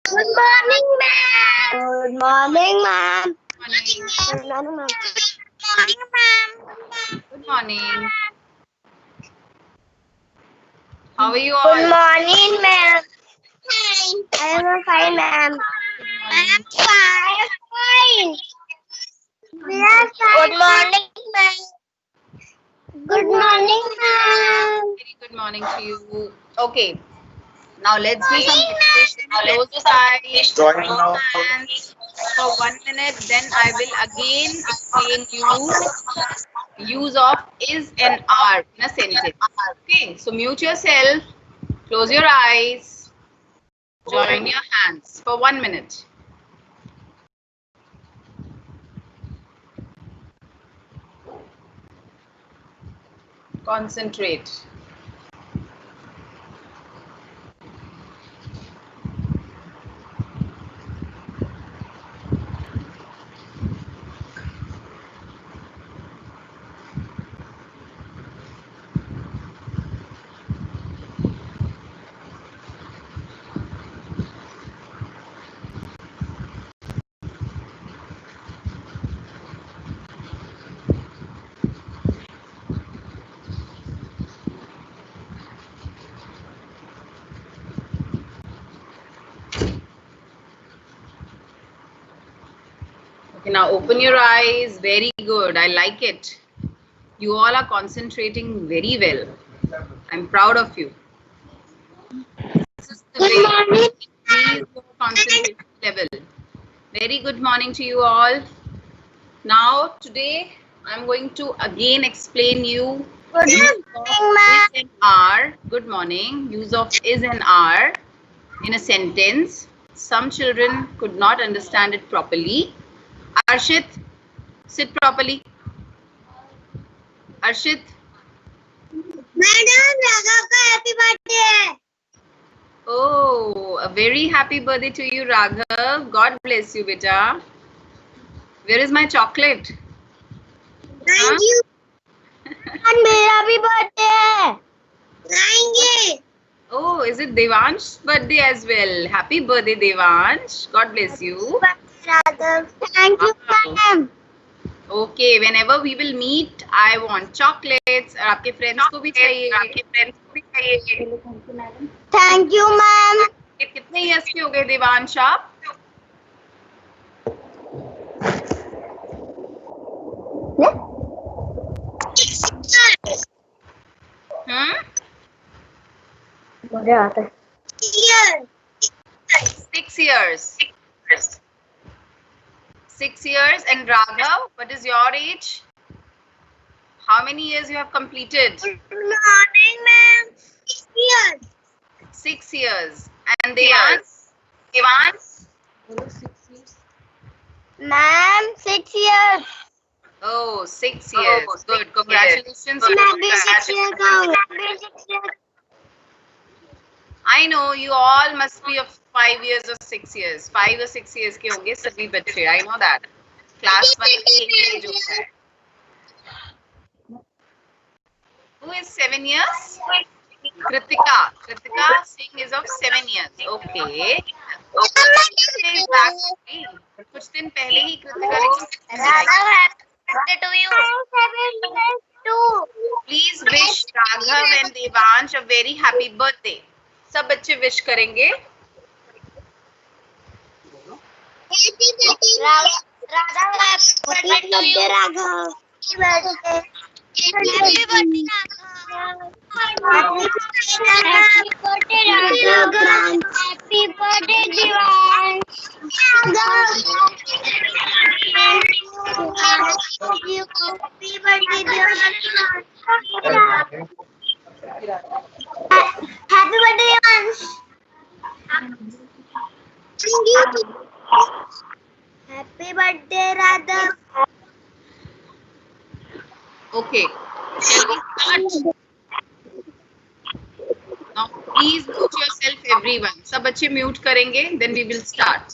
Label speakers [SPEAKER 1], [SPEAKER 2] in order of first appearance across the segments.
[SPEAKER 1] Good morning, ma'am. Good morning, ma'am.
[SPEAKER 2] Morning.
[SPEAKER 1] Good morning, ma'am. Good morning, ma'am.
[SPEAKER 2] Good morning. How are you all?
[SPEAKER 1] Good morning, ma'am. Hi. I am fine, ma'am.
[SPEAKER 2] Good morning.
[SPEAKER 1] Fine. We are fine. Good morning, ma'am. Good morning, ma'am.
[SPEAKER 2] Very good morning to you. Okay. Now let's do some meditation. Close your eyes, close your hands for 1 minute. Then I will again explain you use of is and are in a sentence. Okay. So mute yourself. Close your eyes. Join your hands for 1 minute. Concentrate. Okay, now open your eyes. Very good. I like it. You all are concentrating very well. I'm proud of you. This is the way to increase your concentration level. Very good morning to you all. Now, today, I'm going to again explain you use of is and are. Good morning. Use of is and are in a sentence. Some children could not understand it properly. Arshit, sit properly. Arshit.
[SPEAKER 1] Madam, Raghav ka happy birthday.
[SPEAKER 2] Oh, a very happy birthday to you, Raghav. God bless you, beta. Where is my chocolate?
[SPEAKER 1] Thank you. And मेरा भी birthday है. लाएंगे.
[SPEAKER 2] Oh, is it Devansh's birthday as well? Happy birthday, Devansh. God bless you.
[SPEAKER 1] Thank you, ma'am.
[SPEAKER 2] Okay, whenever we will meet, I want chocolates. और आपके friends को भी चाहिए.
[SPEAKER 1] Thank you, ma'am.
[SPEAKER 2] कितने years के हो गए देवांश आप?
[SPEAKER 1] मुझे आता है.
[SPEAKER 2] 6 years. 6 years. And Raghav, what is your age? How many years you have completed?
[SPEAKER 1] Good morning, ma'am. 6 years.
[SPEAKER 2] 6 years. And Devansh?
[SPEAKER 1] Ma'am, 6 years.
[SPEAKER 2] Oh, 6 years. Good. Congratulations.
[SPEAKER 1] मैं भी 6 years का हूँ.
[SPEAKER 2] I know you all must be of 5 years or 6 years. 5 or 6 years के होंगे सभी बच्चे. I know that. Class 1 में यही age होता है. Who is 7 years? Kritika. Kritika Singh is of 7 years. Okay. Is back only. कुछ दिन पहले ही Kritika Please wish Raghav and Devansh a very happy birthday. सब बच्चे wish करेंगे.
[SPEAKER 1] Raghav, happy birthday to you. Raghav. Happy birthday, Raghav. Happy birthday, Raghav. Happy birthday, Divan. Happy birthday, Divan. Happy birthday, Divan. Thank you. Happy birthday, Raghav.
[SPEAKER 2] Okay. Shall we start? Now please mute yourself everyone. सब बच्चे mute करेंगे. Then we will start.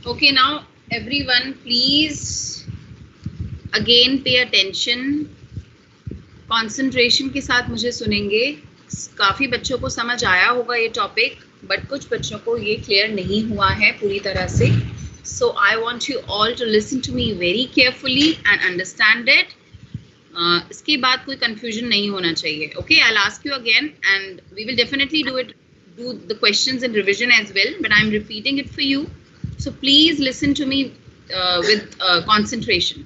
[SPEAKER 2] Okay, now everyone, please again pay attention. Concentration के साथ मुझे सुनेंगे. काफी बच्चों को समझ आया होगा ये टॉपिक, बट कुछ बच्चों को ये क्लियर नहीं हुआ है पूरी तरह से. So I want you all to listen to me very carefully and understand it. इसके बाद कोई confusion नहीं होना चाहिए. Okay, I'll ask you again, and we will definitely do the questions and revision as well. But I'm repeating it for you. So please listen to me with concentration.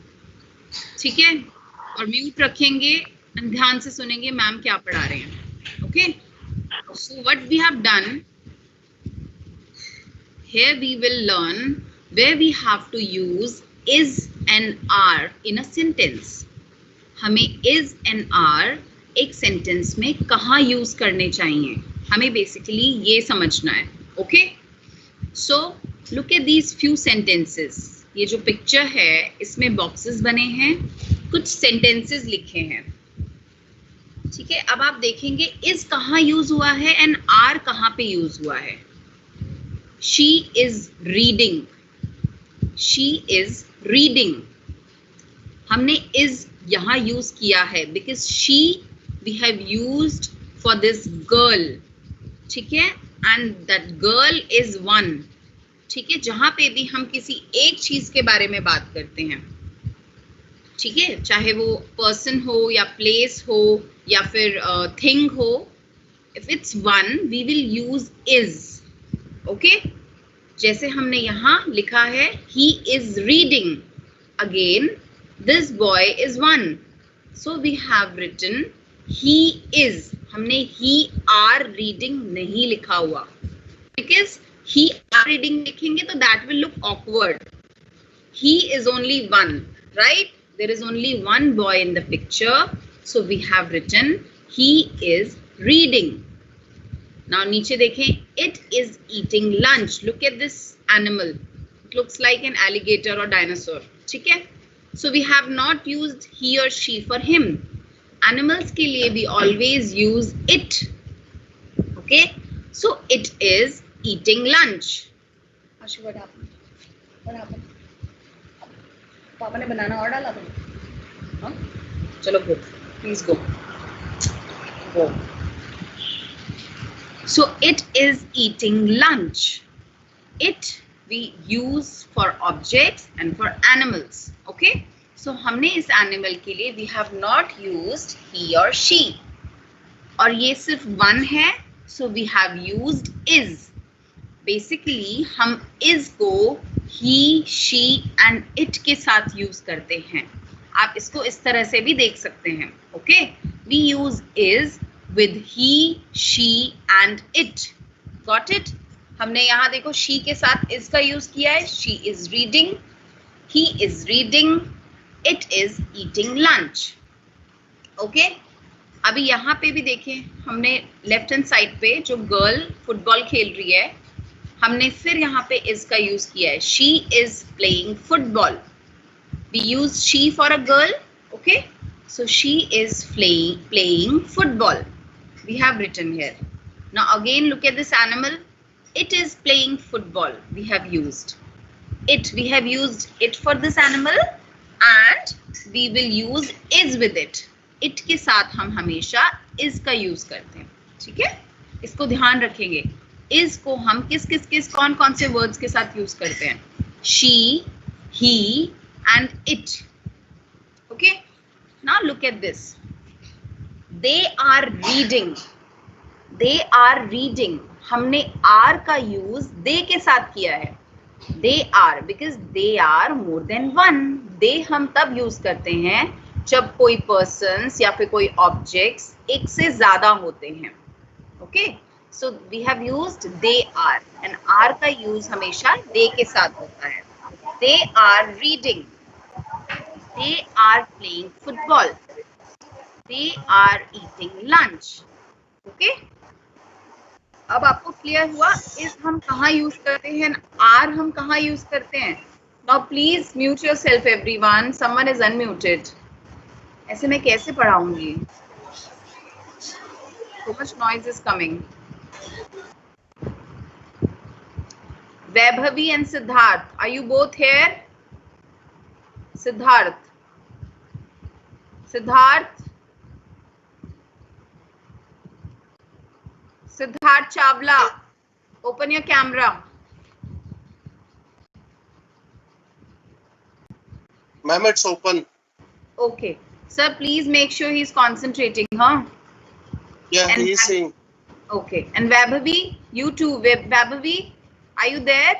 [SPEAKER 2] ठीक है? और mute रखेंगे and ध्यान से सुनेंगे ma'am क्या पढ़ा रहे हैं. Okay? So what we have done here, we will learn where we have to use is and are in a sentence. हमें is and are एक सेंटेंस में कहाँ यूज करने चाहिए, हमें बेसिकली ये समझना है. Okay, so look at these few sentences. ये जो पिक्चर है इसमें बॉक्सेस बने हैं, कुछ सेंटेंसेस लिखे हैं. ठीक है, अब आप देखेंगे is कहाँ यूज हुआ है एंड are कहाँ पे यूज हुआ है. She is reading. She is reading. हमने is यहाँ यूज किया है because she we have used for this girl. ठीक है, and that girl is one. ठीक है, जहां पे भी हम किसी एक चीज के बारे में बात करते हैं, ठीक है, चाहे वो पर्सन हो या प्लेस हो या फिर थिंग हो, if it's one we will use is. Okay, जैसे हमने यहाँ लिखा है he is reading. Again, this boy is one. So we have written he is. हमने he are reading नहीं लिखा हुआ because he are reading लिखेंगे तो that will look awkward. He is only one, right? There is only one boy in the picture. So we have written he is reading. Now नीचे देखें, it is eating lunch. Look at this animal. It looks like an alligator or dinosaur. ठीक है? So we have not used he or she for him. Animals के लिए we always use it. Okay? So it is eating lunch. Ashu, what happened? What happened? पापा ने बनाना और डाला तुम? हाँ? चलो go. Please go. Go. So it is eating lunch. It we use for objects and for animals. Okay? So हमने इस animal के लिए we have not used he or she. और ये सिर्फ one है, so we have used is. Basically हम is को he, she and it के साथ use करते हैं. आप इसको इस तरह से भी देख सकते हैं. Okay? We use is with he, she and it. Got it? हमने यहाँ देखो she के साथ is का यूज किया है. She is reading, he is reading, it is eating lunch. Okay? अभी यहाँ पे भी देखें, हमने लेफ्ट हैंड साइड पे जो गर्ल फुटबॉल खेल रही है, हमने फिर यहाँ पे is का यूज किया है. She is playing football. We use she for a girl. Okay? So she is playing football. We have written here. Now again look at this animal. It is playing football. We have used it. We have used it for this animal and we will use is with it. It के साथ हम हमेशा is का use करते हैं. ठीक है, इसको ध्यान रखेंगे. is को हम किस कौन से words के साथ यूज करते हैं? She, he and it. Okay, now look at this. They are reading. They are reading. हमने are का यूज they के साथ किया है. They are because they are more than one. They हम तब यूज करते हैं जब कोई persons या फिर कोई objects एक से ज्यादा होते हैं. Okay? So we have used they are and are का यूज हमेशा they के साथ होता है. They are reading. They are playing football. They are eating lunch. Okay? अब आपको क्लियर हुआ is हम कहाँ यूज करते हैं, are हम कहाँ यूज करते हैं. Now please mute yourself everyone. Someone is unmuted. ऐसे मैं कैसे पढ़ाऊंगी? So much noise is coming. Vaibhavi and Siddharth, are you both here? Siddharth. Siddharth. Siddharth Chawla, open your camera.
[SPEAKER 3] Ma'am, it's open.
[SPEAKER 2] Okay. Sir, please make sure he's concentrating, huh?
[SPEAKER 3] Yeah,
[SPEAKER 2] And
[SPEAKER 3] he's saying.
[SPEAKER 2] Okay. And Vaibhavi, you too. Vaibhavi, are you there?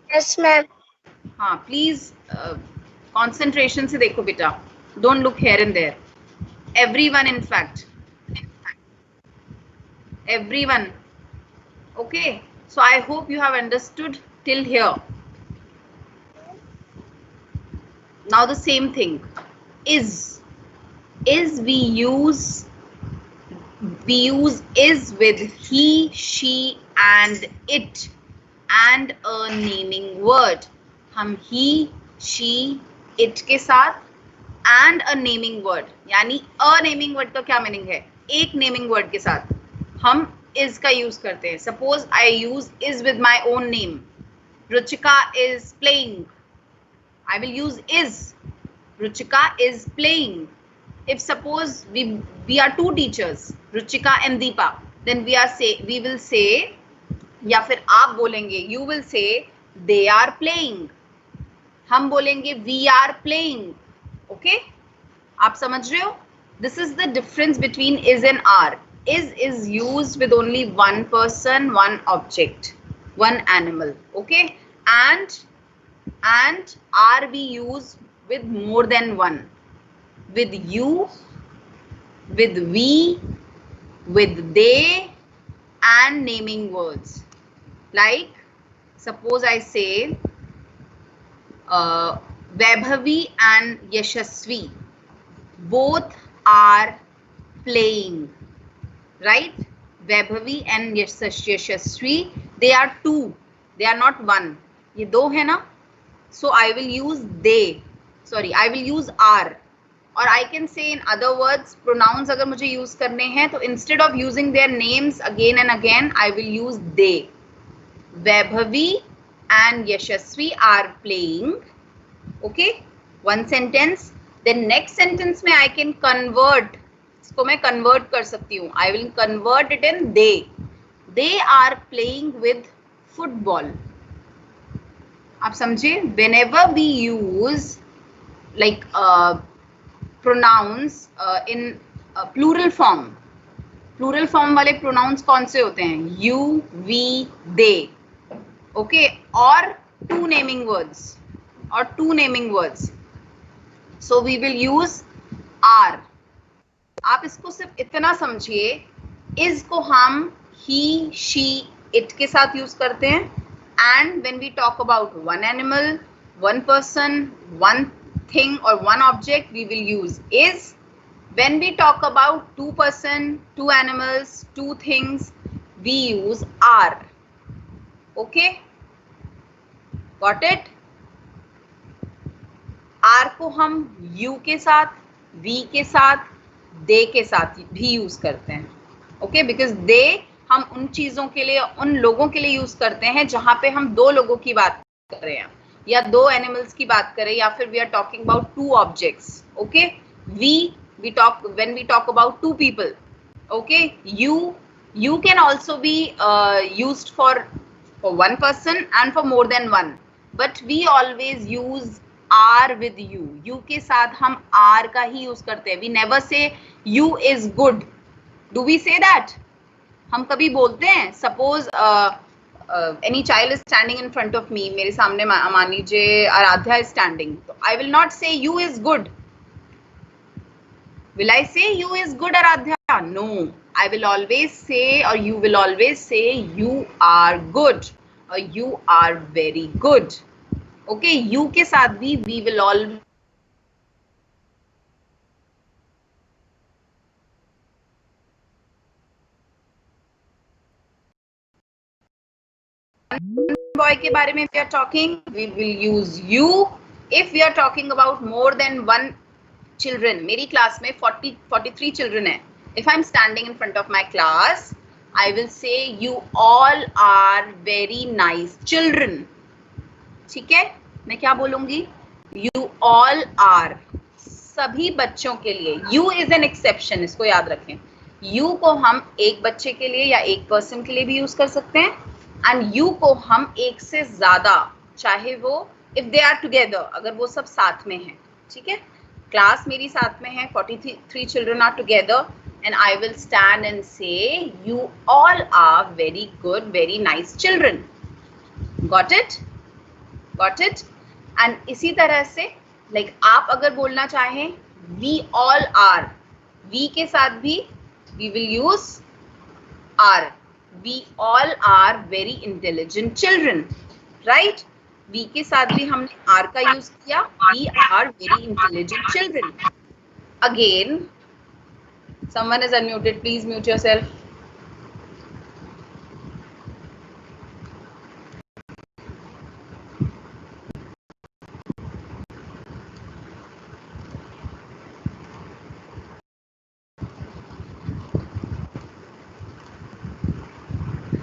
[SPEAKER 1] Yes, ma'am.
[SPEAKER 2] हाँ, please concentration से देखो बेटा. Don't look here and there. Everyone, in fact. Everyone. Okay. So I hope you have understood till here. Now the same thing. Is we use is with he, she and it and a naming word. हम he, she, it के साथ and a naming word, यानी a naming word का क्या meaning है? एक naming word के साथ हम is का यूज करते हैं. Suppose I use is with my own name. Ruchika is playing. I will use is. Ruchika is playing. If suppose we are two teachers, Ruchika and Deepa, then we will say, या फिर आप बोलेंगे, you will say they are playing. हम बोलेंगे we are playing. Okay? आप समझ रहे हो? This is the difference between is and are. Is used with only one person, one object, one animal. Okay? And are we use with more than one? With you, with we, with they, and naming words. Like, suppose I say Vaibhavi and Yashasvi both are playing, right? Vaibhavi and Yashasvi, they are two, they are not one. ये दो है ना? So I will use they. Sorry, I will use are. Or I can say in other words, pronouns अगर मुझे use करने हैं तो instead of using their names again and again, I will use they. Vaibhavi and Yashasvi are playing. Okay, one sentence. Then next sentence में I can convert. इसको मैं convert कर सकती हूँ. I will convert it in they. They are playing with football. आप समझे? Whenever we use like pronouns in plural form वाले pronouns कौन से होते हैं? You, we, they. Okay, or two naming words. So we will use are. आप इसको सिर्फ इतना समझिए, is को हम he, she, it के साथ यूज करते हैं. And when we talk about one animal, one person, one thing or one object, we will use is. When we talk about two person, two animals, two things, we use are. Okay? Got it? are को हम you के साथ, we के साथ, they के साथ भी use करते हैं. Okay? Because they हम उन चीजों के लिए, उन लोगों के लिए यूज करते हैं जहां पे हम दो लोगों की बात कर रहे हैं या दो एनिमल्स की बात करें या फिर we are talking about two objects. Okay, we talk when we talk about two people. Okay, you can also be used for one person and for more than one, but we always use are with you. You के साथ हम are का ही use करते हैं. We never say you is good. Do we say that? हम कभी बोलते हैं? Suppose any child is standing in front of me, मेरे सामने मान लीजिए आराध्या is standing, तो I will not say you is good. Will I say you is good, Aradhya? No. I will always say, or you will always say, you are good, or you are very good. Okay, you के साथ भी we will always boy के बारे में we are talking, we will use you. If we are talking about more than one children, मेरी class में 43 children है. If I'm standing in front of my class, I will say you all are very nice children. ठीक है, मैं क्या बोलूंगी? You all are, सभी बच्चों के लिए. You is an exception, इसको याद रखें. You को हम एक बच्चे के लिए या एक पर्सन के लिए भी यूज कर सकते हैं, एंड you को हम एक से ज्यादा, चाहे वो if they are together, अगर वो सब साथ में हैं. ठीक है, क्लास मेरी साथ में है, 43 children are together, and I will stand and say you all are very good, very nice children. Got it? Got it? And इसी तरह से like आप अगर बोलना चाहें we all are, we के साथ भी we will use are. We all are very intelligent children, right? We के साथ भी हमने are का यूज किया. We are very intelligent children. Again, someone is unmuted. Please mute yourself.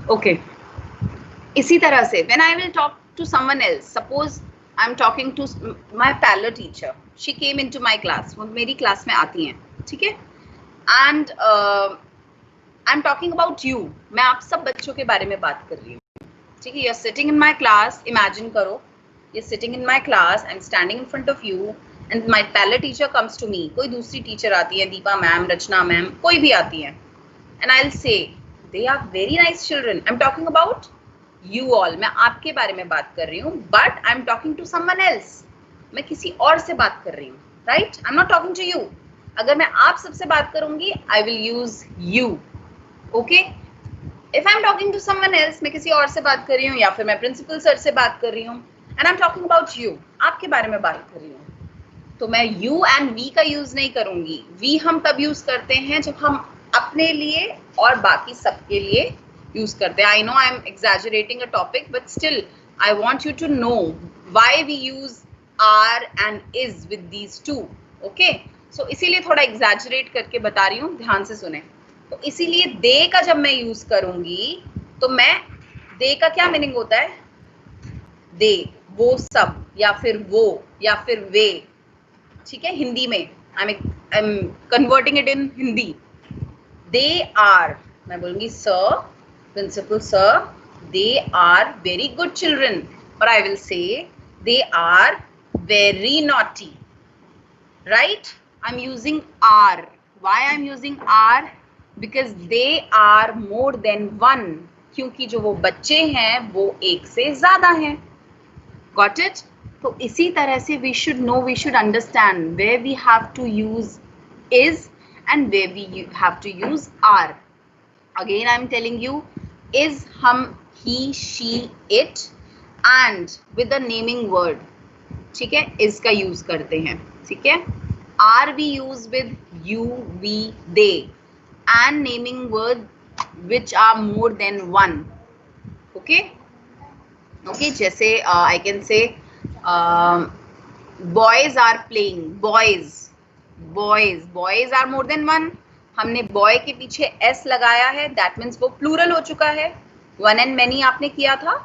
[SPEAKER 2] Okay. इसी तरह से when I will talk to someone else, suppose I'm talking to my parlor teacher, she came into my class, वो मेरी class में आती हैं, ठीक है, and I'm talking about you, मैं आप सब बच्चों के बारे में बात कर रही हूँ, ठीक है. You're sitting in my class, imagine करो, you're sitting in my class, I'm standing in front of you, and my parlor teacher comes to me, कोई दूसरी टीचर आती है, दीपा मैम, रचना मैम, कोई भी आती है, and I'll say they are very nice children. I'm talking about you all. मैं आपके बारे में बात कर रही हूँ, but I'm talking to someone else. मैं किसी और से बात कर रही हूँ, right? I'm not talking to you. अगर मैं आप सबसे बात करूंगी, I will use you. Okay? If I'm talking to someone else, मैं किसी और से बात कर रही हूँ, या फिर मैं प्रिंसिपल सर से बात कर रही हूँ, and I'm talking about you, आपके बारे में बात कर रही हूँ, तो मैं you and we का यूज नहीं करूंगी. We हम तब यूज करते हैं जब हम अपने लिए और बाकी सबके लिए यूज करते हैं. I know I'm exaggerating a topic, but still I want you to know why we use are and is with these two. Okay? So इसीलिए थोड़ा exaggerate करके बता रही हूँ, ध्यान से सुने. तो इसीलिए they का जब मैं यूज करूंगी, तो मैं they का क्या मीनिंग होता है? they, वो सब, या फिर वो, या फिर वे. ठीक है, हिंदी में I'm converting it in Hindi. They are, मैं बोलूंगी sir, principal sir, they are very good children, or I will say they are very naughty, right? I'm using are. Why I'm using are? Because they are more than one. क्योंकि जो वो बच्चे हैं वो एक से ज्यादा हैं. Got it? तो इसी तरह से we should know, we should understand where we have to use is and where we have to use are. Again I'm telling you, is हम, he, she, it, and with a naming word. ठीक है, is का use करते हैं. ठीक है, are we use with you, we, they, and naming word which are more than one. Okay, okay, जैसे I can say boys are playing. Boys are more than one. हमने boy के पीछे s लगाया है, that means वो plural हो चुका है. One and many आपने किया था.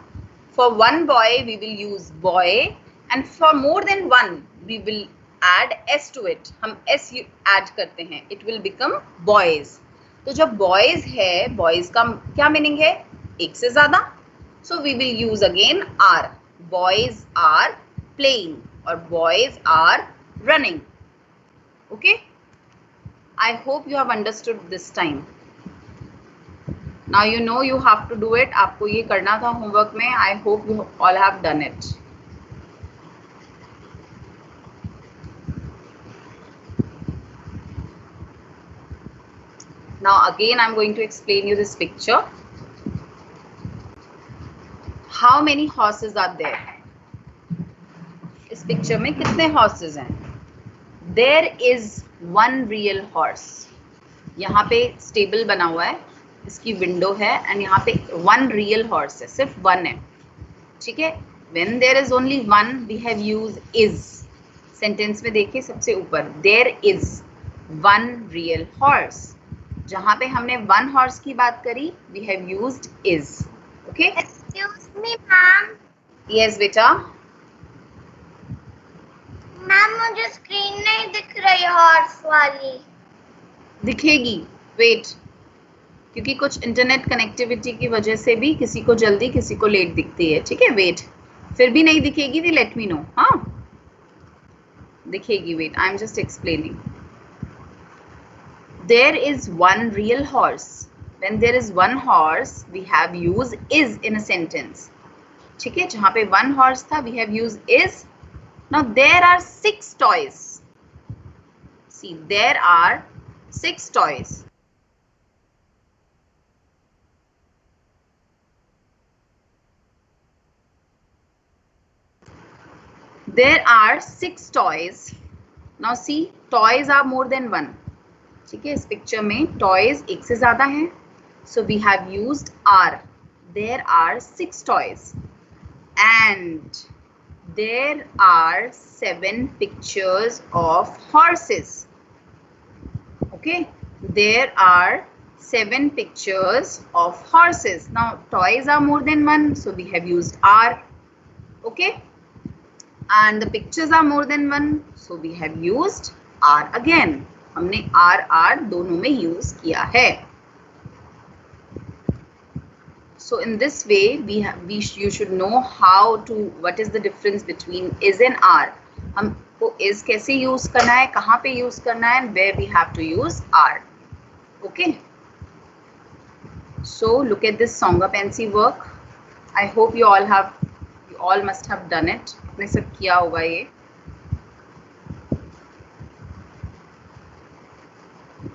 [SPEAKER 2] For one boy we will use boy, and for more than one we will add s to it. हम s add करते हैं, it will become boys. तो जब boys है, boys का क्या meaning है? एक से ज़्यादा. So we will use again are. Boys are playing or boys are running. Okay? I hope you have understood this time. Now you know you have to do it. आपको ये करना था homework में. I hope you all have done it. Now again I'm going to explain you this picture. How many horses are there? इस picture में कितने horses हैं? There is one real horse. यहाँ पे stable बना हुआ है, इसकी window है, and यहाँ पे one real horse है, सिर्फ one है. ठीक है? When there is only one, we have used is. Sentence में देखिए सबसे ऊपर, there is one real horse. जहां पे हमने वन हॉर्स की बात करी we have used is. Okay.
[SPEAKER 1] Excuse me, ma'am.
[SPEAKER 2] Yes बेटा.
[SPEAKER 1] मैम मुझे स्क्रीन नहीं दिख रही हॉर्स वाली.
[SPEAKER 2] दिखेगी. वेट. क्योंकि कुछ इंटरनेट कनेक्टिविटी की वजह से भी किसी को जल्दी किसी को लेट दिखती है. ठीक है. वेट. फिर भी नहीं दिखेगी तो लेट मी नो. हाँ दिखेगी. Wait I am just explaining. There is one real horse. When there is one horse, we have used is in a sentence. ठीक है. जहाँ पे one horse था, we have used is. Now there are 6 toys. See, there are 6 toys. There are 6 toys. Now see, toys are more than one. ठीक है. इस picture में toys एक से ज्यादा हैं. So we have used are. There are 6 toys and there are 7 pictures of horses. Okay. There are 7 pictures of horses. Now toys are more than one, so we have used are. Okay. And the pictures are more than one, so we have used are again. हमने are दोनों में use किया है. So in this way you should know what is the difference between is and are. हमको is कैसे use करना है, कहाँ पे यूज करना है, and where we have to use are. Okay. So look at this Songa Pensy work. I hope you all must have done it. आपने सब किया होगा ये.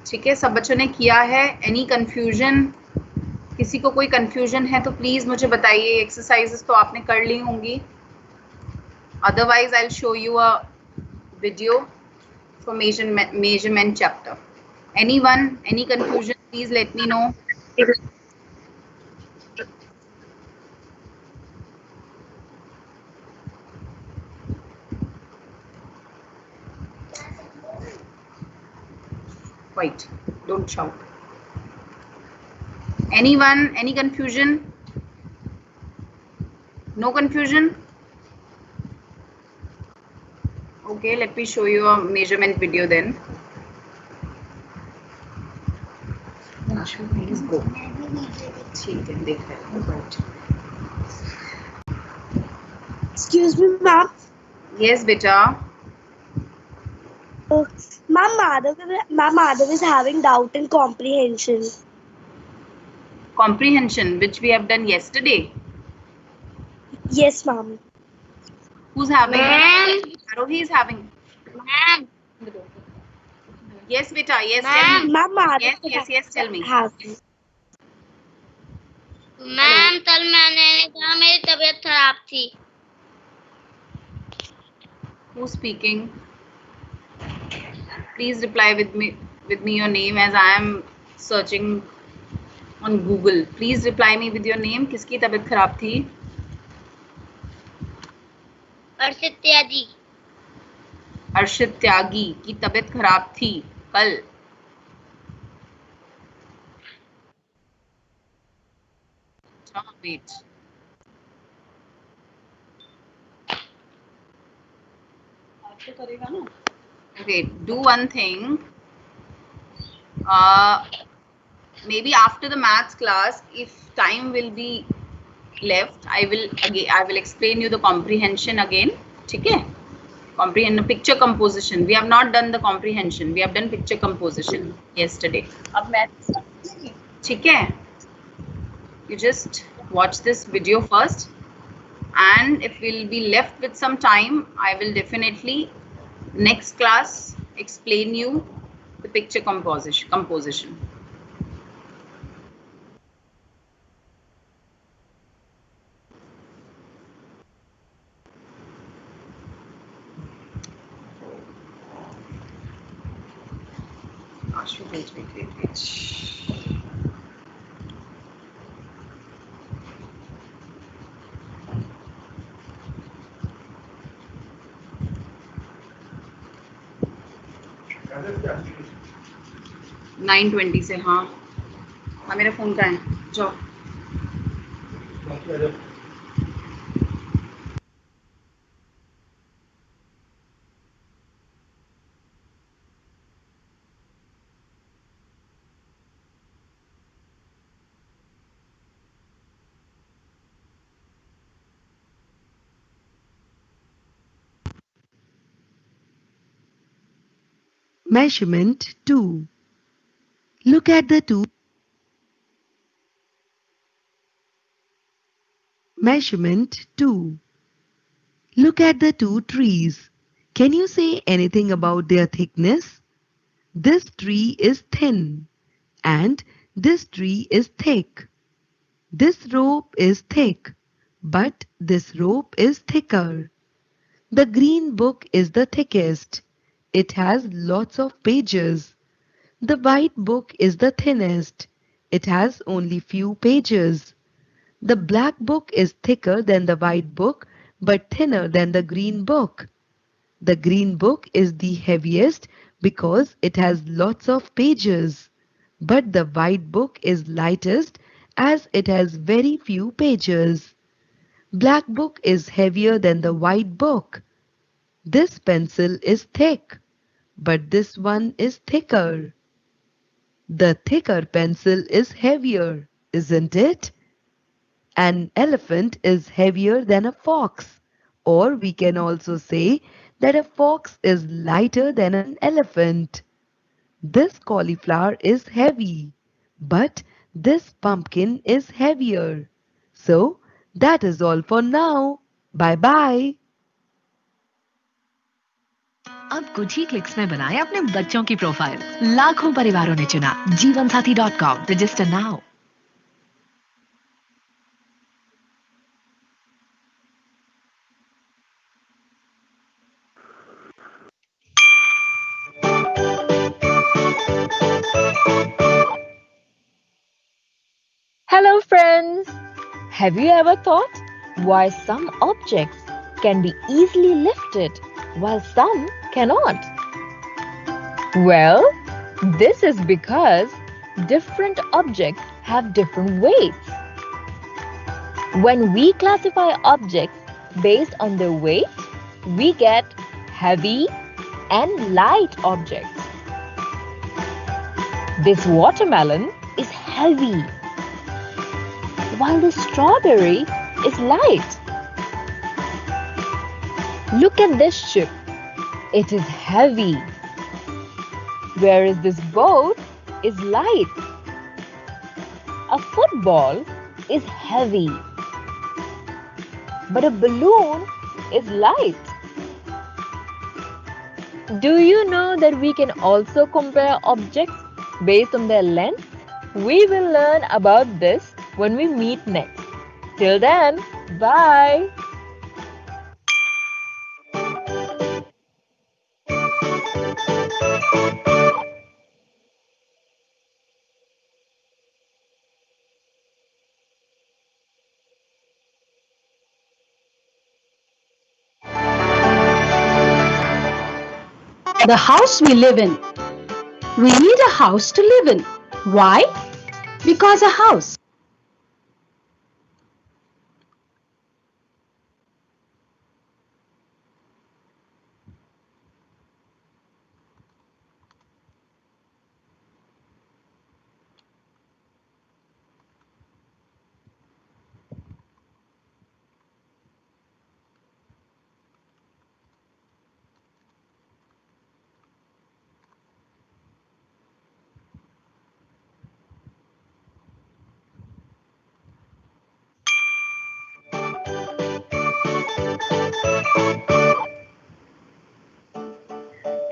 [SPEAKER 2] ठीक है. सब बच्चों ने किया है. Any confusion? किसी को कोई कंफ्यूजन है तो प्लीज मुझे बताइए. एक्सरसाइजेस तो आपने कर ली होंगी. Otherwise I will show you a video for measurement chapter. Anyone, any confusion, please let me know. Wait, don't shout. Anyone, any confusion? No confusion? Okay, let me show you a measurement video then. Please go. ठीक है, देख रहे हैं.
[SPEAKER 4] Excuse me, ma'am.
[SPEAKER 2] Yes, beta.
[SPEAKER 4] Ma'am, Madhav is having doubt in comprehension.
[SPEAKER 2] Comprehension, which we have done yesterday.
[SPEAKER 4] Yes, ma'am.
[SPEAKER 2] Who's having?
[SPEAKER 1] Ma'am.
[SPEAKER 2] Arohi is having.
[SPEAKER 1] Ma'am.
[SPEAKER 2] Yes, beta. Yes,
[SPEAKER 1] Ma'am.
[SPEAKER 2] tell me.
[SPEAKER 4] Ma'am, Madhav
[SPEAKER 2] Yes, tell me.
[SPEAKER 4] having.
[SPEAKER 1] Ma'am कल मैंने कहा मेरी तबीयत खराब थी.
[SPEAKER 2] Who's speaking? Please reply with me your name as I am searching on Google. Please reply me with your name. किसकी तबीयत खराब थी?
[SPEAKER 1] अर्षित त्यागी.
[SPEAKER 2] अर्षित त्यागी की तबीयत खराब थी कल. Wait. Okay, do one thing. Maybe after the maths class, if time will be left, I will explain you the comprehension again. ठीक है? Comprehend picture composition. We have not done the comprehension. We have done picture composition yesterday. अब maths ठीक है? You just watch this video first, and if we'll be left with some time, I will definitely next class explain you the picture composition. Wait. 9:20 से. हाँ हाँ मेरा phone कहाँ है? जाओ.
[SPEAKER 5] Measurement 2. Look at the two. Measurement 2. Look at the two trees. Can you say anything about their thickness? This tree is thin and this tree is thick. This rope is thick, but this rope is thicker. The green book is the thickest. It has lots of pages. The white book is the thinnest. It has only few pages. The black book is thicker than the white book but thinner than the green book. The green book is the heaviest because it has lots of pages. But the white book is lightest as it has very few pages. Black book is heavier than the white book. This pencil is thick, but this one is thicker. The thicker pencil is heavier, isn't it? An elephant is heavier than a fox. Or we can also say that a fox is lighter than an elephant. This cauliflower is heavy, but this pumpkin is heavier. So that is all for now. Bye bye.
[SPEAKER 6] अब कुछ ही clicks में बनाएं अपने बच्चों की profile. लाखों परिवारों ने चुना jeevansathi.com. Register now.
[SPEAKER 7] Hello friends! Have you ever thought why some objects can be easily lifted while some cannot? Well, this is because different objects have different weights. When we classify objects based on their weight, we get heavy and light objects. This watermelon is heavy, while the strawberry is light. Look at this ship. It is heavy, whereas this boat is light. A football is heavy, but a balloon is light. Do you know that we can also compare objects based on their length? We will learn about this when we meet next. Till then, bye!
[SPEAKER 8] The house we live in. We need a house to live in. Why? Because a house.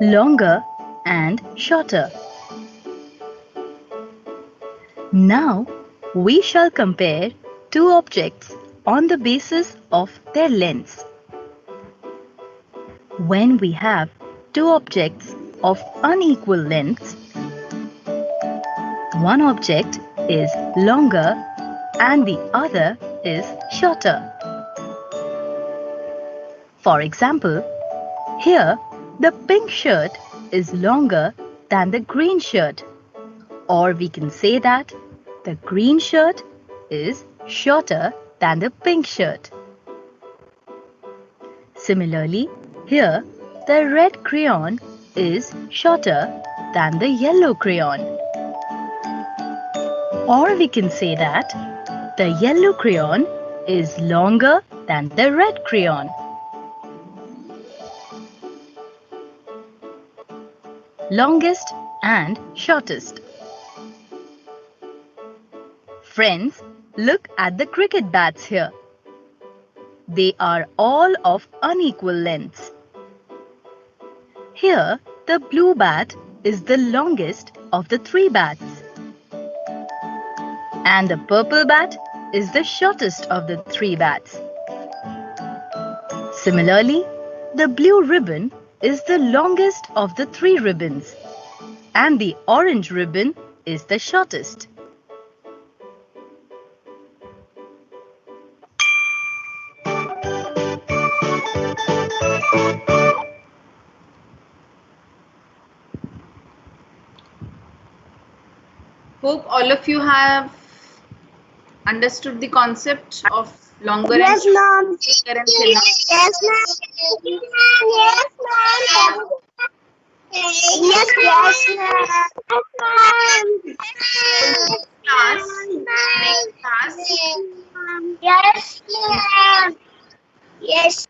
[SPEAKER 8] Longer and shorter. Now we shall compare two objects on the basis of their lengths. When we have two objects of unequal lengths, one object is longer and the other is shorter. For example, here the pink shirt is longer than the green shirt. Or we can say that the green shirt is shorter than the pink shirt. Similarly, here the red crayon is shorter than the yellow crayon. Or we can say that the yellow crayon is longer than the red crayon. Longest and shortest. Friends, look at the cricket bats here. They are all of unequal lengths. Here, the blue bat is the longest of the three bats. And the purple bat is the shortest of the three bats. Similarly, the blue ribbon is the longest of the three ribbons. And the orange ribbon is the shortest.
[SPEAKER 2] Hope all of you have understood the concept of longer
[SPEAKER 1] Yes,
[SPEAKER 2] and
[SPEAKER 1] ma'am.
[SPEAKER 2] thicker and thinner.
[SPEAKER 1] Yes, ma'am. Yes, ma'am. Yes, ma'am.
[SPEAKER 2] Next class.
[SPEAKER 1] Yes, ma'am. Yes.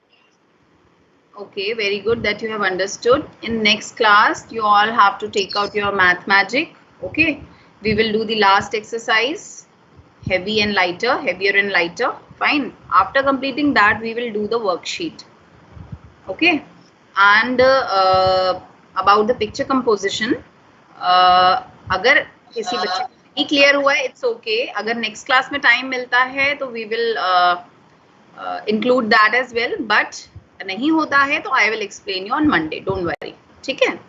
[SPEAKER 2] Okay, very good that you have understood. In next class, you all have to take out your math magic. Okay, we will do the last exercise, heavy and lighter, heavier and lighter. Fine. After completing that, we will do the worksheet. Okay, and about the picture composition, अगर किसी बच्चे को नहीं clear हुआ है, it's okay. अगर next class में time मिलता है, तो we will include that as well. But नहीं होता है, तो I will explain you on Monday. Don't worry. ठीक है?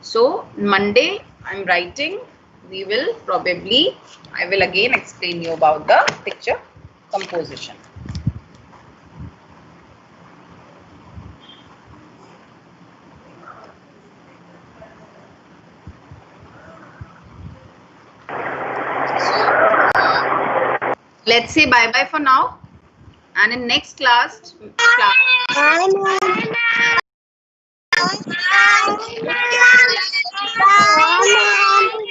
[SPEAKER 2] So Monday, I'm writing. We will probably, I will again explain you about the picture composition. Let's say bye bye for now, and in next class
[SPEAKER 1] Bye, ma'am.